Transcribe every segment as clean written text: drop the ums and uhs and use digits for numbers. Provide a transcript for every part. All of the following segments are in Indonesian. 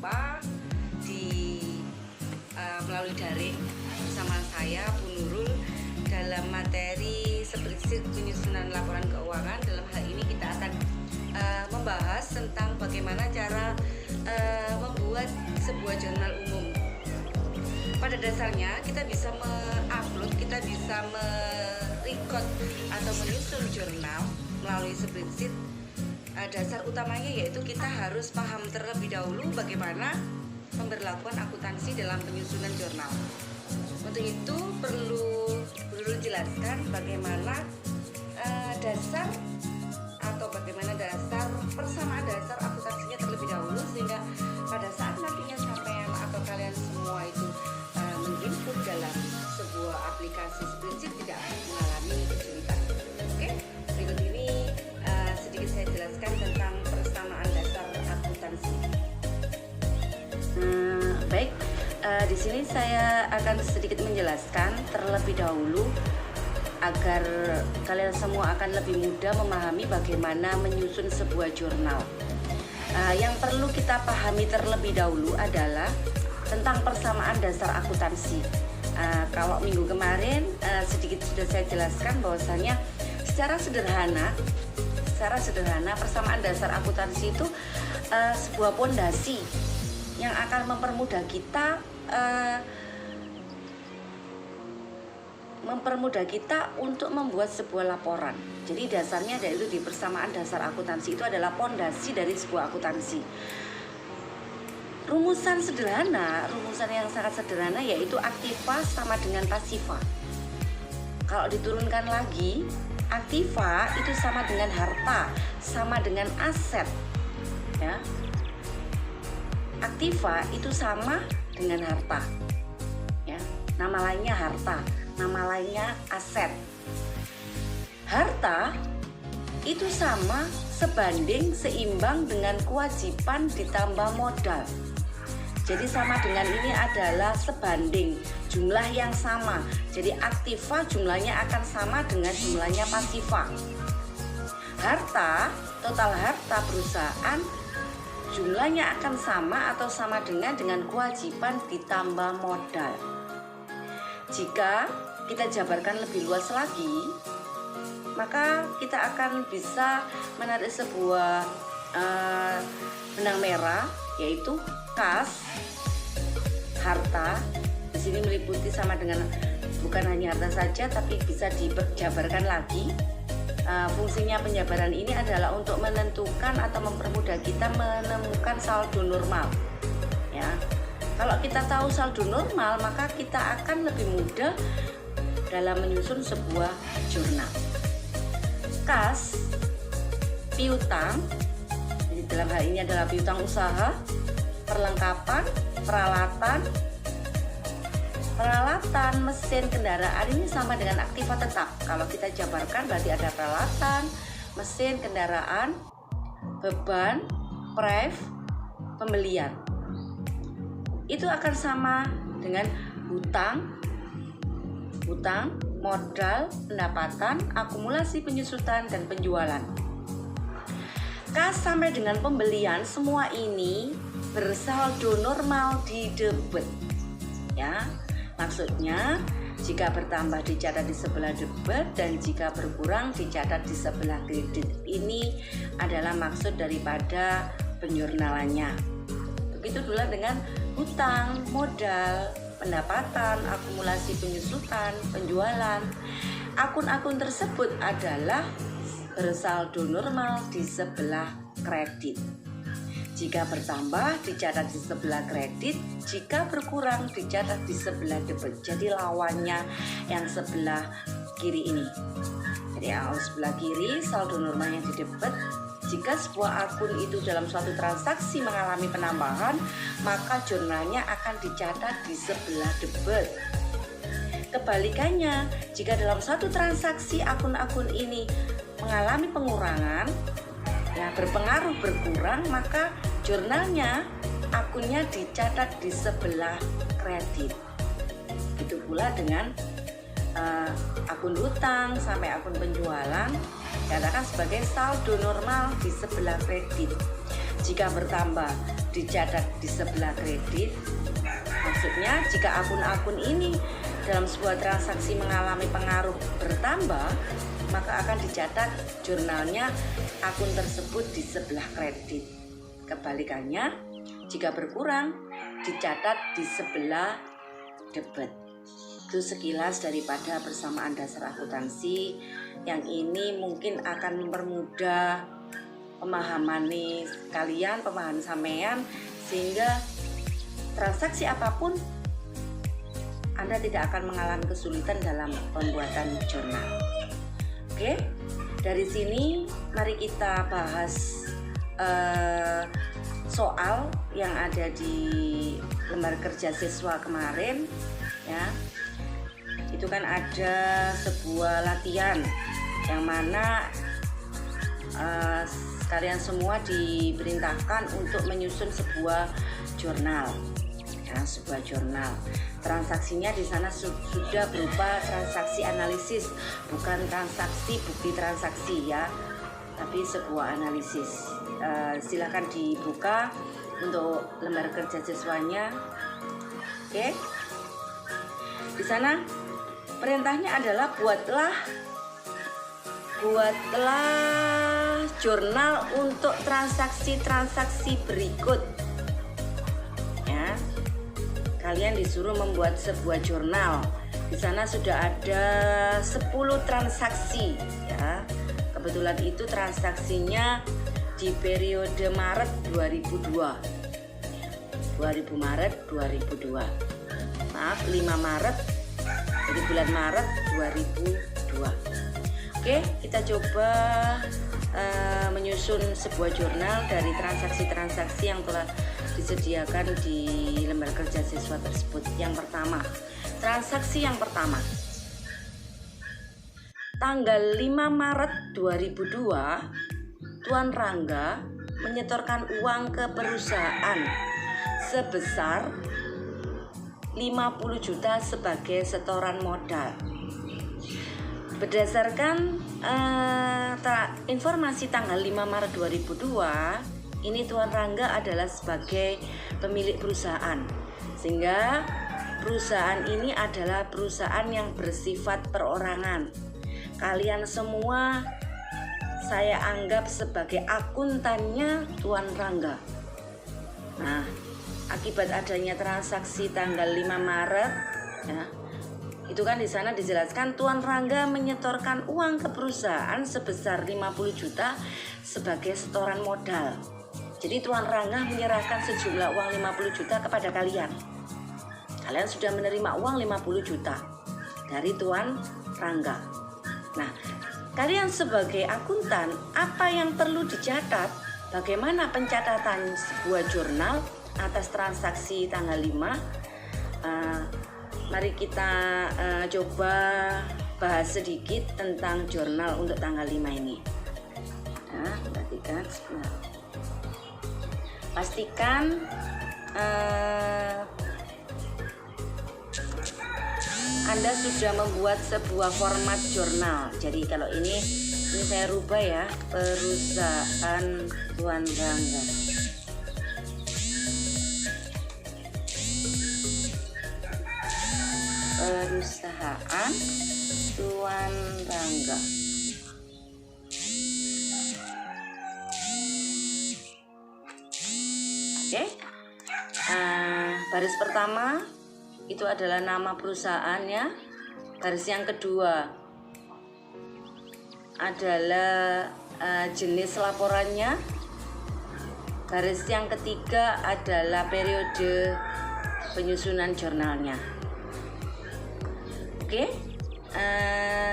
berjumpa di melalui daring bersama saya Bu Nurul dalam materi spreadsheet penyusunan laporan keuangan. Dalam hal ini kita akan membahas tentang bagaimana cara membuat sebuah jurnal umum. Pada dasarnya kita bisa mengupload, kita bisa merecord atau menyusun jurnal melalui spreadsheet. Dasar utamanya yaitu kita harus paham terlebih dahulu bagaimana pemberlakuan akuntansi dalam penyusunan jurnal. Untuk itu perlu jelaskan bagaimana dasar atau bagaimana dasar persamaan dasar akuntansinya terlebih dahulu, sehingga pada saat nantinya sampean atau kalian semua itu menginput dalam sebuah aplikasi spreadsheet tidak mengalami kesulitan. Oke, berikut ini sedikit saya jelaskan tentang persamaan dasar akuntansi. Baik, di sini saya akan sedikit menjelaskan terlebih dahulu agar kalian semua akan lebih mudah memahami bagaimana menyusun sebuah jurnal. Yang perlu kita pahami terlebih dahulu adalah tentang persamaan dasar akuntansi. Kalau minggu kemarin sedikit sudah saya jelaskan bahwasanya secara sederhana persamaan dasar akuntansi itu sebuah pondasi yang akan mempermudah kita untuk membuat sebuah laporan. Jadi dasarnya yaitu di persamaan dasar akuntansi itu adalah pondasi dari sebuah akuntansi. Rumusan yang sangat sederhana yaitu aktiva sama dengan pasiva. Kalau diturunkan lagi, aktiva itu sama dengan harta, sama dengan aset, ya. Aktiva itu sama dengan harta, ya. Nama lainnya harta, nama lainnya aset. Harta itu sama, sebanding, seimbang dengan kewajiban ditambah modal. Jadi sama dengan ini adalah sebanding, jumlah yang sama. Jadi aktiva jumlahnya akan sama dengan jumlahnya pasiva. Harta, total harta perusahaan jumlahnya akan sama atau sama dengan kewajiban ditambah modal. Jika kita jabarkan lebih luas lagi, maka kita akan bisa menarik sebuah benang merah, yaitu kas, harta. Di sini meliputi sama dengan bukan hanya harta saja, tapi bisa dijabarkan lagi. Fungsinya penjabaran ini adalah untuk menentukan atau mempermudah kita menemukan saldo normal, ya. Kalau kita tahu saldo normal, maka kita akan lebih mudah dalam menyusun sebuah jurnal. Kas, piutang, jadi dalam hal ini adalah piutang usaha, perlengkapan, peralatan, mesin, kendaraan ini sama dengan aktiva tetap. Kalau kita jabarkan berarti ada peralatan, mesin, kendaraan, beban, pembelian. Itu akan sama dengan hutang, modal, pendapatan, akumulasi penyusutan, dan penjualan. Kas sampai dengan pembelian, semua ini bersaldo normal di debit, ya. Maksudnya jika bertambah dicatat di sebelah debit dan jika berkurang dicatat di sebelah kredit. Ini adalah maksud daripada penjurnalannya. Begitu pula dengan hutang, modal, pendapatan, akumulasi penyusutan, penjualan. Akun-akun tersebut adalah bersaldo normal di sebelah kredit. Jika bertambah dicatat di sebelah kredit, jika berkurang dicatat di sebelah debit. Jadi lawannya yang sebelah kiri ini. Jadi yang sebelah kiri saldo normal yang di debit. Jika sebuah akun itu dalam suatu transaksi mengalami penambahan, maka jurnalnya akan dicatat di sebelah debit. Kebalikannya, jika dalam satu transaksi akun-akun ini mengalami pengurangan, ya berpengaruh berkurang, maka jurnalnya, akunnya dicatat di sebelah kredit. Itu pula dengan akun hutang sampai akun penjualan dikatakan sebagai saldo normal di sebelah kredit. Jika bertambah dicatat di sebelah kredit. Maksudnya jika akun-akun ini dalam sebuah transaksi mengalami pengaruh bertambah, maka akan dicatat jurnalnya akun tersebut di sebelah kredit. Kebalikannya, jika berkurang dicatat di sebelah debit. Itu sekilas daripada persamaan dasar akuntansi yang ini mungkin akan mempermudah pemahaman kalian, pemahaman sampean, sehingga transaksi apapun Anda tidak akan mengalami kesulitan dalam pembuatan jurnal. Oke, dari sini mari kita bahas soal yang ada di lembar kerja siswa kemarin ya. Itu kan ada sebuah latihan yang mana kalian semua diperintahkan untuk menyusun sebuah jurnal ya, sebuah jurnal. Transaksinya di sana sudah berupa transaksi analisis, bukan transaksi bukti transaksi ya, tapi sebuah analisis. Silakan dibuka untuk lembar kerja siswanya. Oke. Di sana perintahnya adalah buatlah jurnal untuk transaksi-transaksi berikut. Ya. Kalian disuruh membuat sebuah jurnal. Di sana sudah ada 10 transaksi ya. Kebetulan itu transaksinya di periode Maret 2002. 5 Maret, jadi bulan Maret 2002. Oke, kita coba menyusun sebuah jurnal dari transaksi-transaksi yang telah disediakan di lembar kerja siswa tersebut. Yang pertama, transaksi yang pertama, tanggal 5 Maret 2002, Tuan Rangga menyetorkan uang ke perusahaan sebesar 50 juta sebagai setoran modal. Berdasarkan informasi tanggal 5 Maret 2002, ini Tuan Rangga adalah sebagai pemilik perusahaan, sehingga perusahaan ini adalah perusahaan yang bersifat perorangan. Kalian semua saya anggap sebagai akuntannya Tuan Rangga. Nah, akibat adanya transaksi tanggal 5 Maret ya, itu kan di sana dijelaskan Tuan Rangga menyetorkan uang ke perusahaan sebesar 50 juta sebagai setoran modal. Jadi Tuan Rangga menyerahkan sejumlah uang 50 juta kepada kalian. Kalian sudah menerima uang 50 juta dari Tuan Rangga. Nah, kalian sebagai akuntan, apa yang perlu dicatat? Bagaimana pencatatan sebuah jurnal atas transaksi tanggal 5? Mari kita coba bahas sedikit tentang jurnal untuk tanggal 5 ini. Nah, pastikan Anda sudah membuat sebuah format jurnal. Jadi kalau ini saya rubah ya, perusahaan Tuan Rangga. Perusahaan Tuan Rangga. Oke. Baris pertama itu adalah nama perusahaannya. Baris yang kedua adalah jenis laporannya. Baris yang ketiga adalah periode penyusunan jurnalnya. Oke,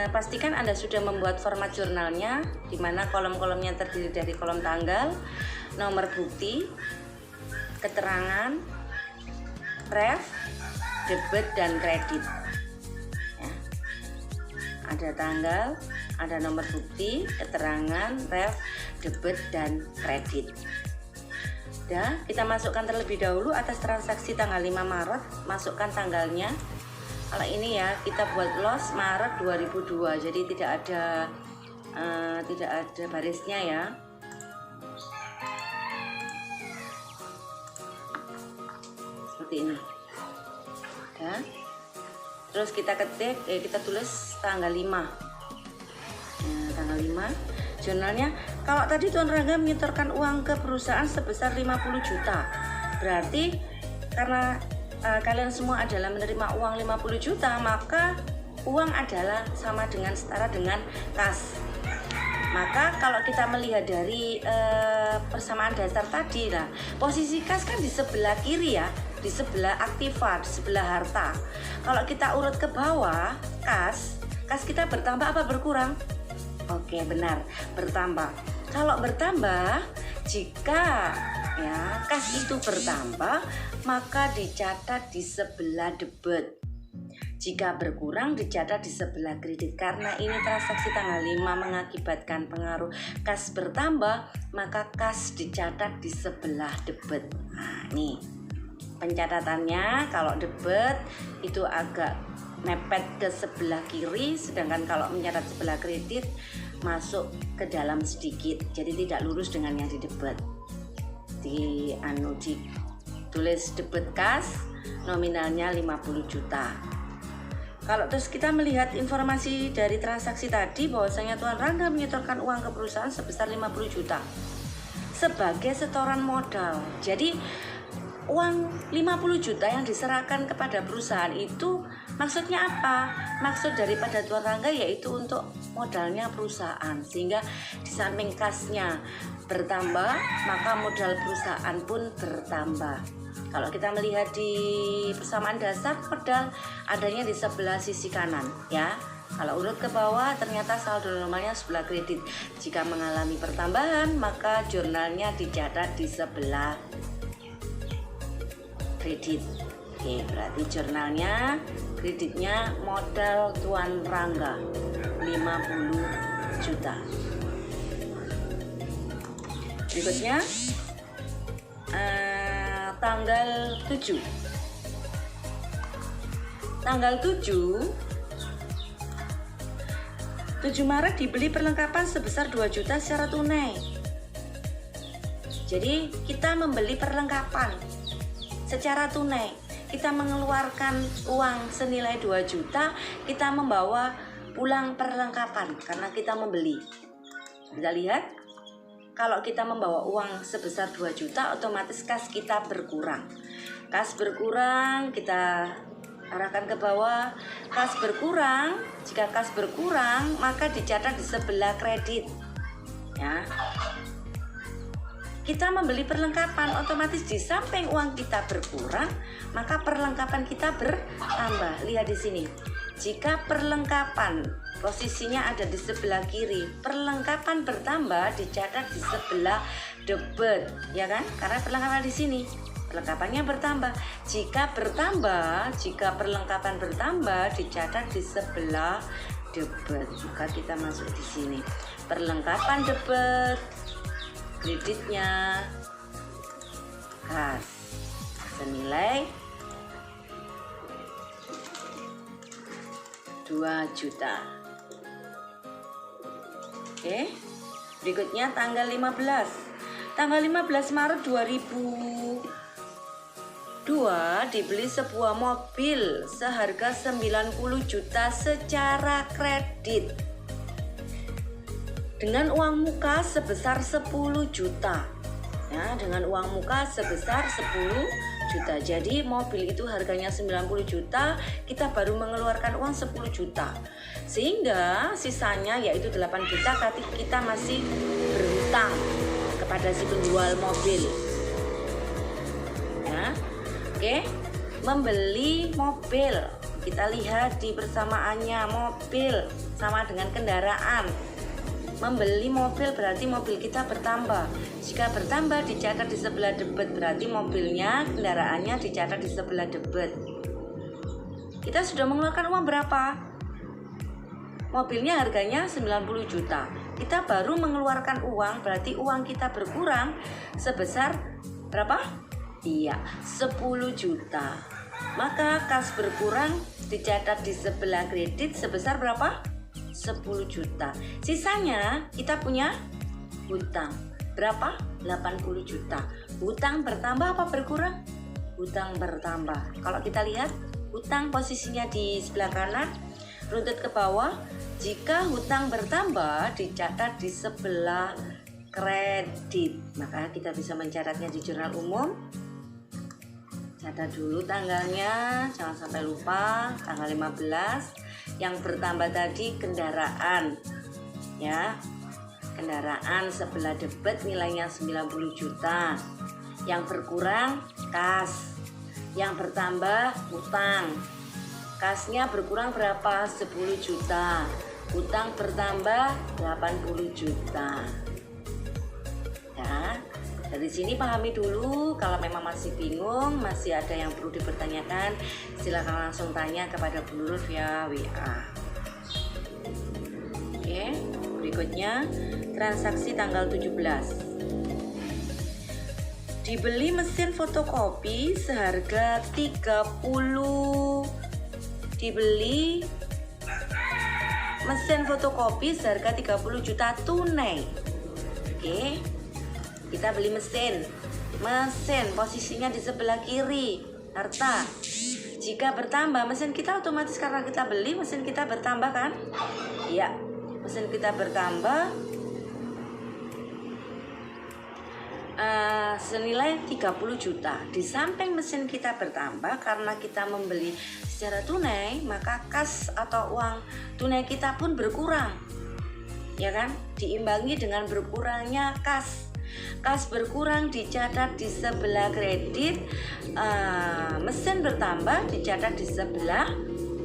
pastikan Anda sudah membuat format jurnalnya, di mana kolom-kolomnya terdiri dari kolom tanggal, nomor bukti, keterangan, ref, debit, dan kredit. Ya. Ada tanggal, ada nomor bukti, keterangan, ref, debit, dan kredit. Dah, kita masukkan terlebih dahulu atas transaksi tanggal 5 Maret, masukkan tanggalnya. Kalau ini ya, kita buat loss Maret 2002, jadi tidak ada barisnya ya. seperti ini ya. Terus kita ketik, kita tulis tanggal 5. Nah, tanggal 5 jurnalnya. Kalau tadi Tuan Rangga menyetorkan uang ke perusahaan sebesar 50 juta, berarti karena kalian semua adalah menerima uang 50 juta, maka uang adalah sama dengan setara dengan kas. Maka kalau kita melihat dari persamaan dasar tadi lah, posisi kas kan di sebelah kiri ya, di sebelah aktiva, di sebelah harta. Kalau kita urut ke bawah, kas kita bertambah apa berkurang? Oke, benar, bertambah. Kalau bertambah, jika ya kas itu bertambah, maka dicatat di sebelah debit. Jika berkurang dicatat di sebelah kredit. Karena ini transaksi tanggal 5 mengakibatkan pengaruh kas bertambah, maka kas dicatat di sebelah debit. Nah, nih pencatatannya. Kalau debit itu agak mepet ke sebelah kiri, sedangkan kalau mencatat sebelah kredit masuk ke dalam sedikit, jadi tidak lurus dengan yang di debit. Ditulis debit kas, nominalnya 50 juta. Kalau terus kita melihat informasi dari transaksi tadi bahwasanya Tuan Rangga menyetorkan uang ke perusahaan sebesar 50 juta sebagai setoran modal. Jadi uang 50 juta yang diserahkan kepada perusahaan itu maksudnya apa? Maksud daripada Tuan Rangga yaitu untuk modalnya perusahaan, sehingga di samping kasnya bertambah, maka modal perusahaan pun bertambah. Kalau kita melihat di persamaan dasar, modal adanya di sebelah sisi kanan ya. Kalau urut ke bawah, ternyata saldo normalnya sebelah kredit. Jika mengalami pertambahan, maka jurnalnya dicatat di sebelah kredit. Oke, berarti jurnalnya kreditnya modal Tuan Rangga 50 juta. Berikutnya tanggal 7 Maret dibeli perlengkapan sebesar 2 juta secara tunai. Jadi kita membeli perlengkapan secara tunai, kita mengeluarkan uang senilai 2 juta, kita membawa pulang perlengkapan karena kita membeli. Kita lihat, kalau kita membawa uang sebesar 2 juta, otomatis kas kita berkurang. Kas berkurang, kita arahkan ke bawah. Kas berkurang, jika kas berkurang, maka dicatat di sebelah kredit. Ya. Kita membeli perlengkapan, otomatis di samping uang kita berkurang, maka perlengkapan kita bertambah. Lihat di sini. Jika perlengkapan posisinya ada di sebelah kiri, perlengkapan bertambah dicatat di sebelah debit, ya kan? Karena perlengkapan di sini, perlengkapannya bertambah. Jika perlengkapan bertambah dicatat di sebelah debit. Maka kita masuk di sini. Perlengkapan debit, kreditnya kas senilai 2 juta. Oke. Berikutnya tanggal 15. Tanggal 15 Maret 2002 dibeli sebuah mobil seharga 90 juta secara kredit dengan uang muka sebesar 10 juta. Ya, dengan uang muka sebesar 10 juta. Jadi mobil itu harganya 90 juta, kita baru mengeluarkan uang 10 juta. Sehingga sisanya yaitu 8 juta kita masih berhutang kepada si penjual mobil. Ya. Oke. Membeli mobil. Kita lihat di persamaannya, mobil sama dengan kendaraan. Membeli mobil berarti mobil kita bertambah. Jika bertambah dicatat di sebelah debit, berarti mobilnya, kendaraannya dicatat di sebelah debit. Kita sudah mengeluarkan uang berapa? Mobilnya harganya 90 juta. Kita baru mengeluarkan uang, berarti uang kita berkurang sebesar berapa? Iya, 10 juta. Maka kas berkurang dicatat di sebelah kredit sebesar berapa? 10 juta. Sisanya kita punya hutang. Berapa? 80 juta. Hutang bertambah apa berkurang? hutang bertambah. Kalau kita lihat, hutang posisinya di sebelah kanan, runtut ke bawah. Jika hutang bertambah, dicatat di sebelah kredit. Maka kita bisa mencatatnya di jurnal umum. Catat dulu tanggalnya, jangan sampai lupa, tanggal 15. Yang bertambah tadi kendaraan, ya. Kendaraan sebelah debit nilainya 90 juta. Yang berkurang kas. Yang bertambah hutang. Kasnya berkurang berapa? 10 juta. Hutang bertambah 80 juta. Ya. Dari sini pahami dulu. Kalau memang masih bingung, masih ada yang perlu dipertanyakan, silakan langsung tanya kepada Bu Nurul via WA. Oke, berikutnya transaksi tanggal 17. Dibeli mesin fotokopi seharga 30. Dibeli mesin fotokopi seharga 30 juta tunai. Oke. Kita beli mesin posisinya di sebelah kiri, harta. Jika bertambah, mesin kita otomatis karena kita beli, mesin kita bertambah kan? Iya, mesin kita bertambah senilai 30 juta. Di samping mesin kita bertambah karena kita membeli secara tunai, maka kas atau uang tunai kita pun berkurang, ya kan? Diimbangi dengan berkurangnya kas. Kas berkurang dicatat di sebelah kredit, mesin bertambah dicatat di sebelah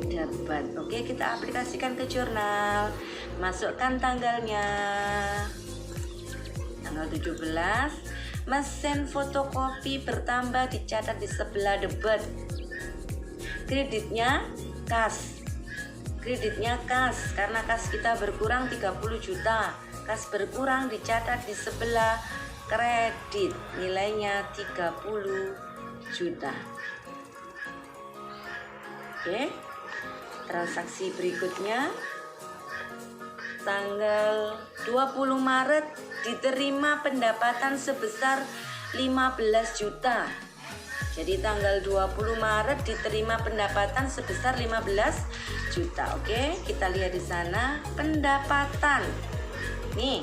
debit. Oke, kita aplikasikan ke jurnal. Masukkan tanggalnya. Tanggal 17, mesin fotokopi bertambah dicatat di sebelah debit. Kreditnya kas. Kreditnya kas karena kas kita berkurang 30 juta. Kas berkurang dicatat di sebelah kredit, nilainya 30 juta. Oke. Transaksi berikutnya tanggal 20 Maret diterima pendapatan sebesar 15 juta. Jadi tanggal 20 Maret diterima pendapatan sebesar 15 juta. Oke, kita lihat di sana pendapatan. Nih,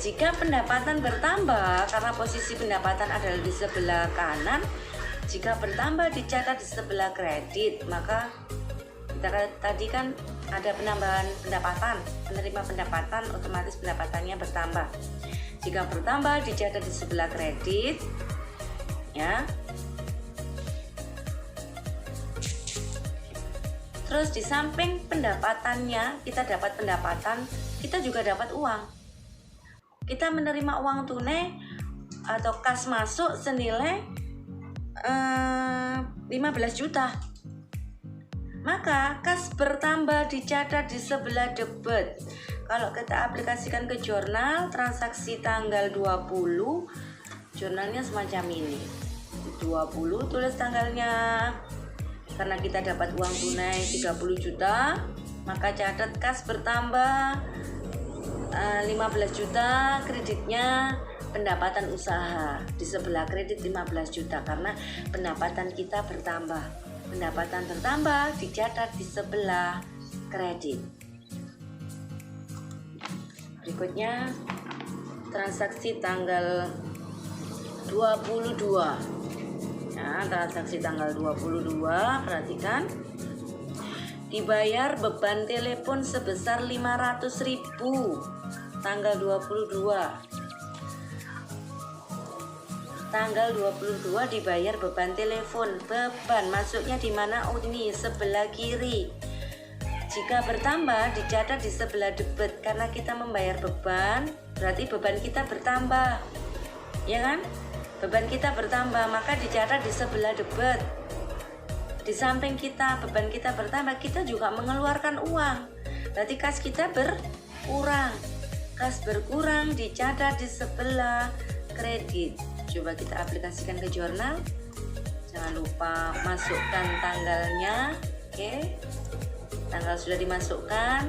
jika pendapatan bertambah karena posisi pendapatan adalah di sebelah kanan, jika bertambah dicatat di sebelah kredit, maka kita tadi kan ada penambahan pendapatan, penerima pendapatan otomatis pendapatannya bertambah. Jika bertambah dicatat di sebelah kredit, ya. Terus di samping pendapatannya kita dapat pendapatan, kita juga dapat uang. Kita menerima uang tunai atau kas masuk senilai 15 juta. Maka kas bertambah dicatat di sebelah debit. Kalau kita aplikasikan ke jurnal transaksi tanggal 20, jurnalnya semacam ini. 20 tulis tanggalnya. Karena kita dapat uang tunai 30 juta, maka catat kas bertambah 15 juta, kreditnya pendapatan usaha. Di sebelah kredit 15 juta karena pendapatan kita bertambah. Pendapatan bertambah dicatat di sebelah kredit. Berikutnya transaksi tanggal 22. Nah, transaksi tanggal 22, perhatikan. Dibayar beban telepon sebesar 500.000. Tanggal 22. Tanggal 22 dibayar beban telepon. Beban masuknya di mana? Oh, ini sebelah kiri. Jika bertambah dicatat di sebelah debit karena kita membayar beban, berarti beban kita bertambah. Ya kan? Beban kita bertambah, maka dicatat di sebelah debit. Di samping kita beban kita bertambah, kita juga mengeluarkan uang. Berarti kas kita berkurang. Kas berkurang dicatat di sebelah kredit. Coba kita aplikasikan ke jurnal. Jangan lupa masukkan tanggalnya. Oke. Tanggal sudah dimasukkan.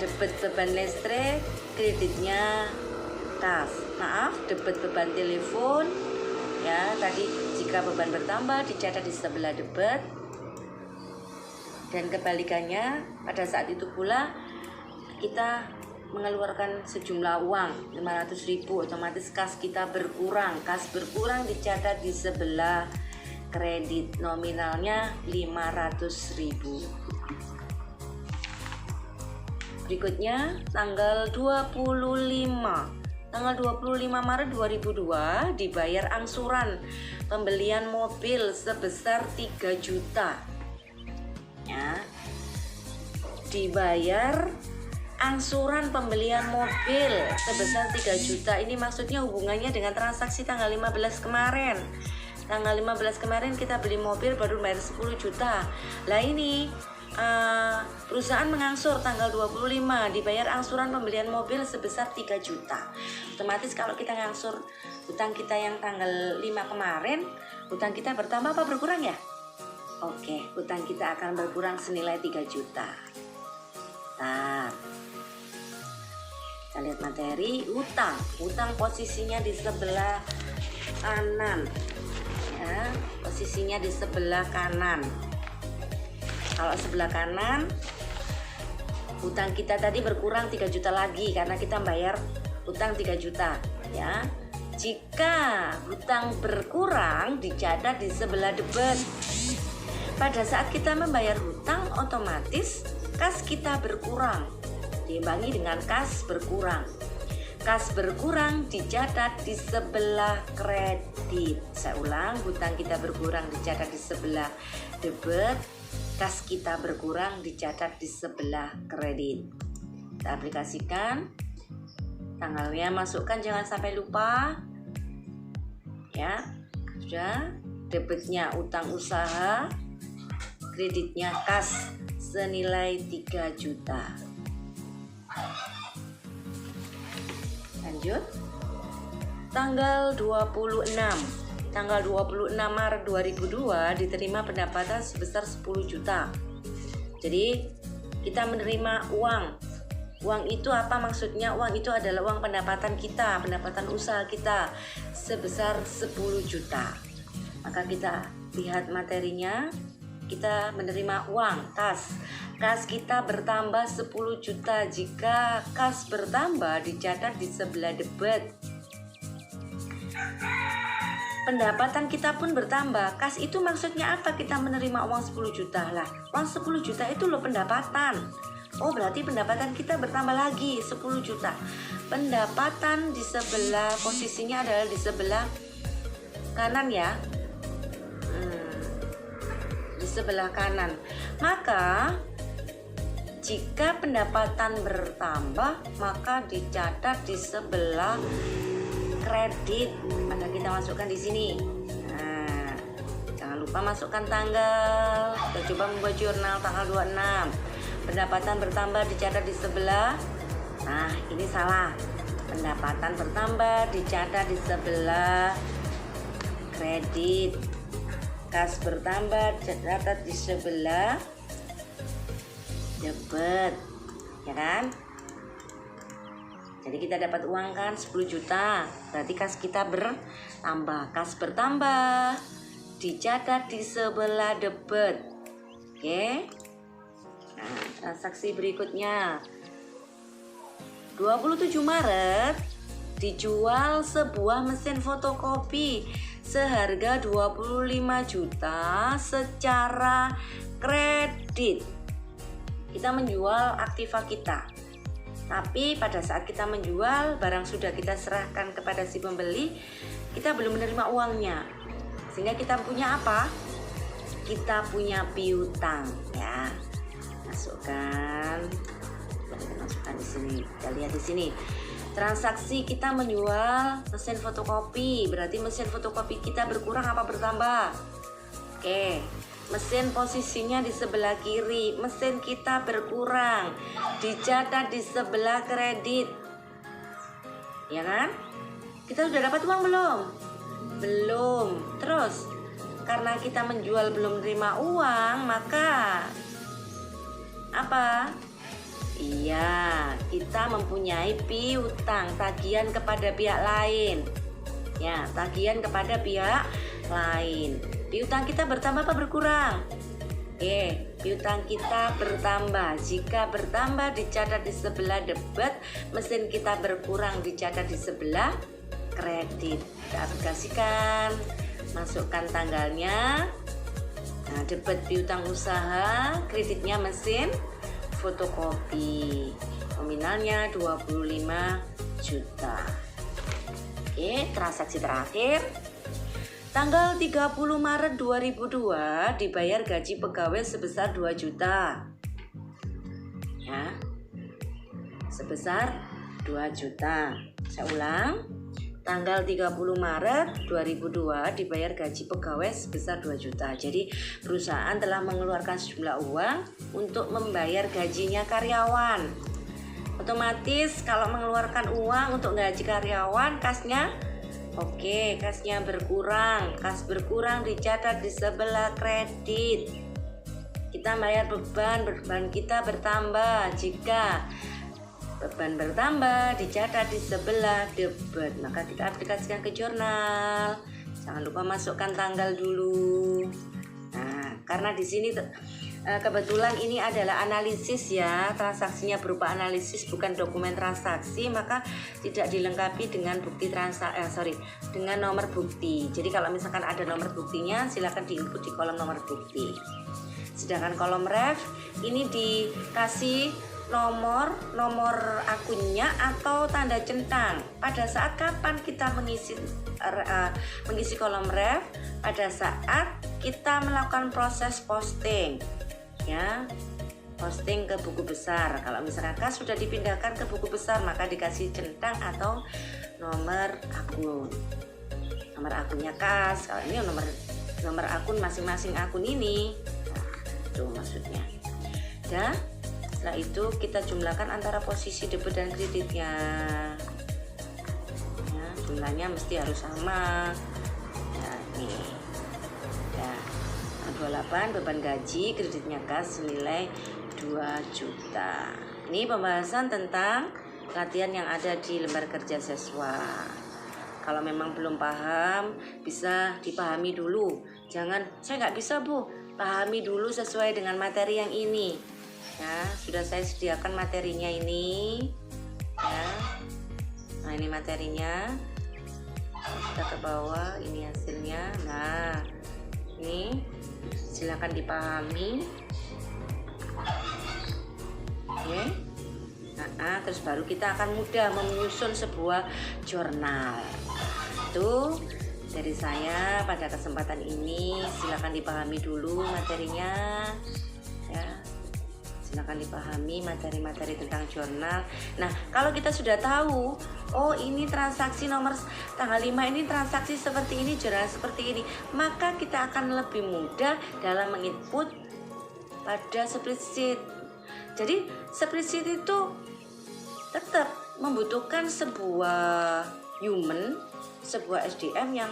Debit beban listrik, kreditnya kas. Maaf, debit beban telepon. Ya, tadi jika Jika beban bertambah dicatat di sebelah debit. Dan kebalikannya, pada saat itu pula kita mengeluarkan sejumlah uang 500.000, otomatis kas kita berkurang. Kas berkurang dicatat di sebelah kredit, nominalnya 500.000. Berikutnya tanggal 25 Maret 2002 dibayar angsuran pembelian mobil sebesar 3 juta. Ya. Dibayar angsuran pembelian mobil sebesar 3 juta. Ini maksudnya hubungannya dengan transaksi tanggal 15 kemarin. Tanggal 15 kemarin kita beli mobil baru bayar 10 juta. Lah ini perusahaan mengangsur tanggal 25, dibayar angsuran pembelian mobil sebesar 3 juta. Otomatis kalau kita ngangsur hutang kita yang tanggal 5 kemarin, hutang kita bertambah apa berkurang ya? Oke, hutang kita akan berkurang senilai 3 juta. Nah, kita lihat materi hutang. Hutang posisinya di sebelah kanan. Ya, posisinya di sebelah kanan. Kalau sebelah kanan, hutang kita tadi berkurang 3 juta lagi karena kita bayar hutang 3 juta, ya. Jika hutang berkurang dicatat di sebelah debit. Pada saat kita membayar hutang, otomatis kas kita berkurang diimbangi dengan kas berkurang. Kas berkurang dicatat di sebelah kredit. Saya ulang, hutang kita berkurang dicatat di sebelah debit. Kas kita berkurang dicatat di sebelah kredit. Kita aplikasikan, tanggalnya masukkan, jangan sampai lupa. Ya, sudah. Debitnya utang usaha, kreditnya kas senilai 3 juta. Lanjut. Tanggal 26 Maret 2002 diterima pendapatan sebesar 10 juta. Jadi kita menerima uang. Uang itu apa maksudnya? Uang itu adalah uang pendapatan kita, pendapatan usaha kita sebesar 10 juta. Maka kita lihat materinya. Kita menerima uang kas. Kas kita bertambah 10 juta. Jika kas bertambah dicatat di sebelah debit. Pendapatan kita pun bertambah. Kas itu maksudnya apa? Kita menerima uang 10 juta lah. Uang 10 juta itu loh pendapatan. Oh, berarti pendapatan kita bertambah lagi 10 juta. Pendapatan di sebelah, posisinya adalah di sebelah kanan ya. Di sebelah kanan. Maka jika pendapatan bertambah, maka dicatat di sebelah kredit. Maka kita masukkan di sini. Nah, jangan lupa masukkan tanggal. Kita coba membuat jurnal tanggal 26. Pendapatan bertambah dicatat di sebelah. Nah, ini salah. Pendapatan bertambah dicatat di sebelah kredit. Kas bertambah dicatat di sebelah debit. Ya kan? Jadi kita dapat uang kan 10 juta. Berarti kas kita bertambah. Kas bertambah dicatat di sebelah debit. Oke. Nah, transaksi berikutnya. 27 Maret dijual sebuah mesin fotokopi seharga 25 juta secara kredit. Kita menjual aktiva kita. Tapi pada saat kita menjual, barang sudah kita serahkan kepada si pembeli, kita belum menerima uangnya. Sehingga kita punya apa? Kita punya piutang, ya. Masukkan di sini. Kita lihat di sini. Transaksi kita menjual mesin fotokopi, berarti mesin fotokopi kita berkurang apa bertambah? Oke. Mesin posisinya di sebelah kiri, mesin kita berkurang, dicatat di sebelah kredit, ya kan? Kita sudah dapat uang belum? Belum. Terus, karena kita menjual belum menerima uang, maka apa? Iya, kita mempunyai piutang, tagihan kepada pihak lain. Ya, tagihan kepada pihak lain. Piutang kita bertambah apa berkurang? Piutang kita bertambah. Jika bertambah dicatat di sebelah debit, mesin kita berkurang dicatat di sebelah kredit. Kita aplikasikan, masukkan tanggalnya. Nah, debit piutang usaha, kreditnya mesin fotokopi. Nominalnya 25 juta. Transaksi terakhir. Tanggal 30 Maret 2002 dibayar gaji pegawai sebesar 2 juta. Ya. Sebesar 2 juta. Saya ulang. Tanggal 30 Maret 2002 dibayar gaji pegawai sebesar 2 juta. Jadi perusahaan telah mengeluarkan sejumlah uang untuk membayar gajinya karyawan. Otomatis kalau mengeluarkan uang untuk gaji karyawan, kasnya kasnya berkurang. Kas berkurang dicatat di sebelah kredit. Kita bayar beban kita bertambah. Jika beban bertambah dicatat di sebelah debit, maka kita aplikasikan ke jurnal. Jangan lupa masukkan tanggal dulu. Nah, karena di sini kebetulan ini adalah analisis ya, transaksinya berupa analisis bukan dokumen transaksi, maka tidak dilengkapi dengan dengan nomor bukti. Jadi kalau misalkan ada nomor buktinya, silakan diinput di kolom nomor bukti. Sedangkan kolom ref ini dikasih nomor akunnya atau tanda centang. Pada saat kapan kita mengisi kolom ref? Pada saat kita melakukan proses posting. Ya, posting ke buku besar. Kalau misalkan kas sudah dipindahkan ke buku besar, maka dikasih centang atau nomor akun. Nomor akunnya kas. Kalau ini nomor akun masing-masing akun ini. Nah, itu maksudnya. Ya, setelah itu kita jumlahkan antara posisi debit dan kreditnya. Ya, jumlahnya mesti harus sama. Ya, ini. Ya. 28 beban gaji, kreditnya kas senilai 2 juta. Ini pembahasan tentang latihan yang ada di lembar kerja siswa. Kalau memang belum paham, bisa dipahami dulu. Jangan, saya nggak bisa Bu, pahami dulu sesuai dengan materi yang ini. Ya, sudah saya sediakan materinya ini. Ya. Nah, ini materinya. Kita ke bawah, ini hasilnya. Nah, ini silakan dipahami. Oke. Nah, terus baru kita akan mudah menyusun sebuah jurnal. Itu dari saya pada kesempatan ini. Silakan dipahami dulu materinya. Ya. Silakan dipahami materi-materi tentang jurnal. Nah, kalau kita sudah tahu, oh ini transaksi nomor tanggal 5 ini transaksi seperti ini, jurnal seperti ini, maka kita akan lebih mudah dalam menginput pada spreadsheet. Jadi spreadsheet itu tetap membutuhkan sebuah human, sebuah SDM yang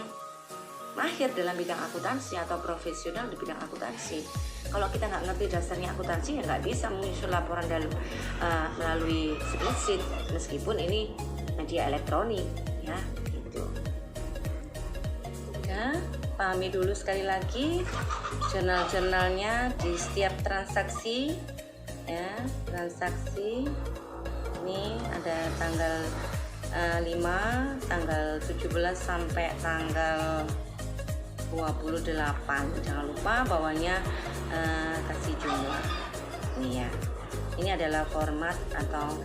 mahir dalam bidang akuntansi atau profesional di bidang akuntansi. Kalau kita nggak ngerti dasarnya akuntansi, ya nggak bisa menyusun laporan melalui spreadsheet, meskipun ini media elektronik, ya gitu. Ya, pahami dulu sekali lagi jurnal-jurnalnya di setiap transaksi, ya transaksi. Ini ada tanggal 5, tanggal 17 sampai tanggal 28. Jangan lupa bawahnya kasih jumlah. Ini ya. Ini adalah format atau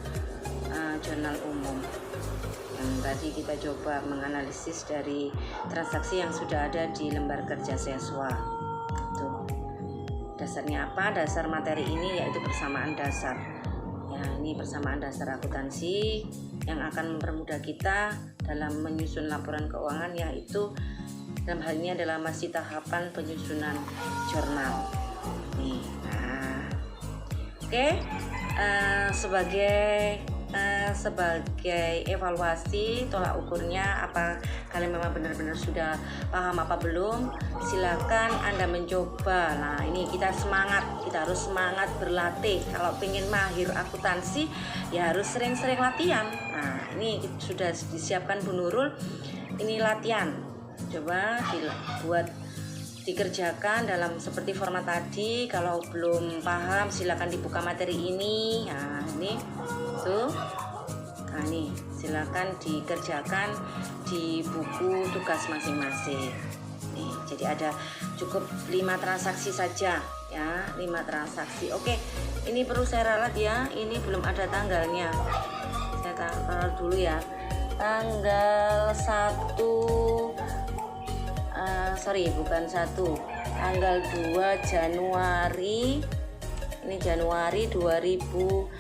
jurnal umum yang tadi kita coba menganalisis dari transaksi yang sudah ada di lembar kerja siswa. Tuh. Dasarnya apa? Dasar materi ini yaitu persamaan dasar. Ya, ini persamaan dasar akuntansi yang akan mempermudah kita dalam menyusun laporan keuangan, yaitu dalam hal ini adalah masih tahapan penyusunan jurnal. Nih, nah, oke. Sebagai evaluasi tolak ukurnya, apa kalian memang benar-benar sudah paham apa belum? Silakan Anda mencoba. Nah, ini kita harus semangat berlatih. Kalau pengen mahir akuntansi, ya harus sering-sering latihan. Nah, ini sudah disiapkan Bu Nurul. Ini latihan. Coba dibuat, dikerjakan dalam seperti format tadi. Kalau belum paham silakan dibuka materi ini. Nah ini tuh, nah ini silakan dikerjakan di buku tugas masing-masing. Nih, jadi ada cukup 5 transaksi saja ya, 5 transaksi. Oke, ini perlu saya ralat ya, ini belum ada tanggalnya. Saya taruh dulu ya, tanggal 1 tanggal 2 Januari, ini Januari 2020.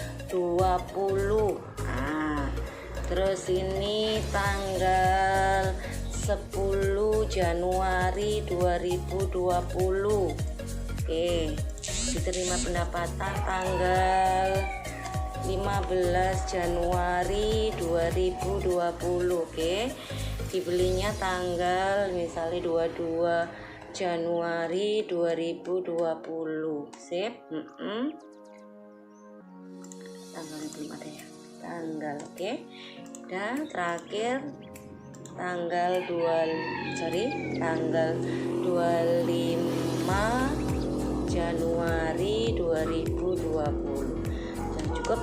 Nah, terus ini tanggal 10 Januari 2020. Oke, diterima pendapatan tanggal 15 Januari 2020. Oke, dibelinya tanggal misalnya 22 Januari 2020. Sip. Tanggalnya belum ada ya, tanggal. Oke, dan terakhir tanggal 25 Januari 2020. Dan cukup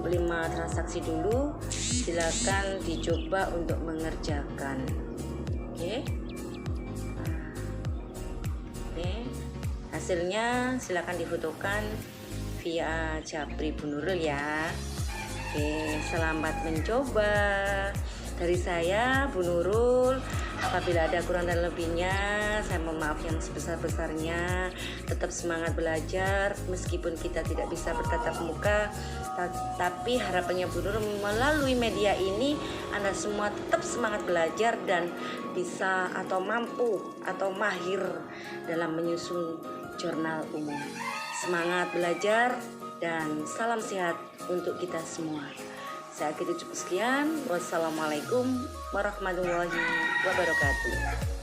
5 transaksi dulu. Silakan dicoba untuk mengerjakan. Oke. Oke. Hasilnya silakan difotokan via Japri Bu Nurul ya. Oke, selamat mencoba. Dari saya Bu Nurul, apabila ada kurang dan lebihnya saya mohon maaf yang sebesar-besarnya. Tetap semangat belajar meskipun kita tidak bisa bertatap muka, tapi harapannya Bu Nurul melalui media ini Anda semua tetap semangat belajar dan bisa atau mampu atau mahir dalam menyusun jurnal umum. Semangat belajar dan salam sehat untuk kita semua. Saya akhiri cukup sekian. Wassalamualaikum warahmatullahi wabarakatuh.